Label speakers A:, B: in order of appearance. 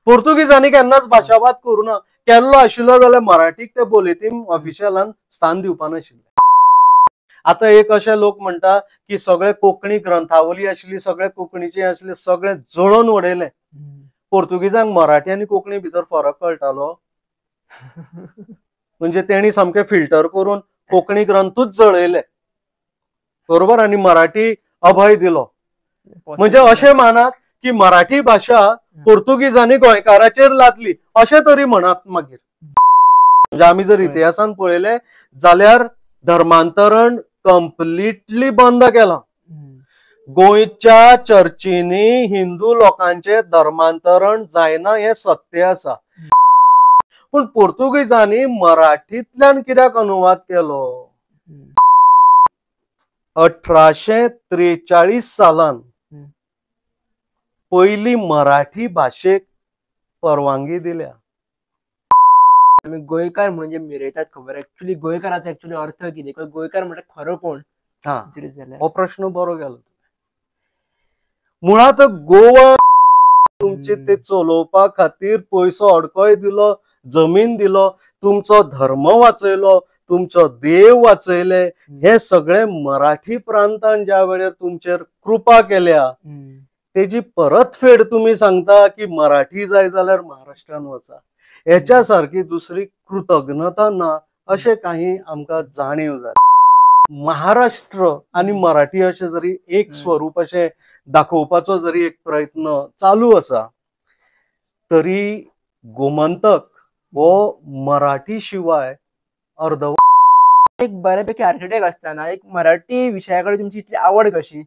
A: पोर्तुगीजांनी केन्नाच भाशावाद करूना. केल्लो आशिल्लो जाल्यार मराठीक ते बोलेतीन ऑफिशियलान स्थान दिवपा नाशिल्ले. आता एक अशे लोक म्हणटा की सगळे कोंकणी ग्रंथावली आशिल्ली, सगळे कोंकणीचे आशिल्ले, सगळे जळोवन उडयले. पोर्तुगीजांक मराठी आनी कोंकणी भितर फरक कळटालो? म्हणजे तेणी सामके फिल्टर करून कोंकणी ग्रंथूच जळयले, बरोबर, आणि मराठी अभय दिलो. म्हणजे अशें मानात की मराठी भाषा पोर्तुगीजांनी गोंयकाराचेर लादली अशें तरी म्हणत. मागीर म्हणजे आमी जर इतिहासान पळयले जाल्यार धर्मांतरण कंप्लिटली बंद केलां. गोंयच्या चर्चींनी हिंदू लोकांचे धर्मांतरण जायना हे सत्य आसा. पण पोर्तुगीजांनी मराठींतल्यान कित्याक अनुवाद केलो? 1843 सालान पहिली मराठी भाषेक परवानगी दिल्या.
B: गोंयकार म्हणजे मिरयतात खबर. ऍक्च्युली गोंयकाराचो ऍक्च्युली अर्थ कितें? गोंयकार म्हणजे खरो कोण?
A: हो प्रश्न बरो गेलो. मुळात गोवा तुमचे ते चलोवपा खातीर पयसो अडकोय दिलो, जमीन दिलो, तुमचो धर्म वाचयलो, तुमचो देव वाचयले. हे सगळे मराठी प्रांतान ज्या वेळेर तुमचेर कृपा केल्या तेजी परतफेड तुम्ही सांगता की मराठी जाय जाल्यार महाराष्ट्रान वचा. हेच्या सारखी दुसरी कृतज्ञता ना अशें काही आमकां जाणीव जाली. महाराष्ट्र आणि मराठी अशें जरी एक स्वरूप अशें दाखोवपाचो जरी एक प्रयत्न चालू आसा, तरी गोमंतक हो मराठी शिवाय अर्धवट.
B: एक बऱ्यापैकी आर्किटेक्ट असताना एक मराठी विषयाकडे तुमची इतली आवड कशी?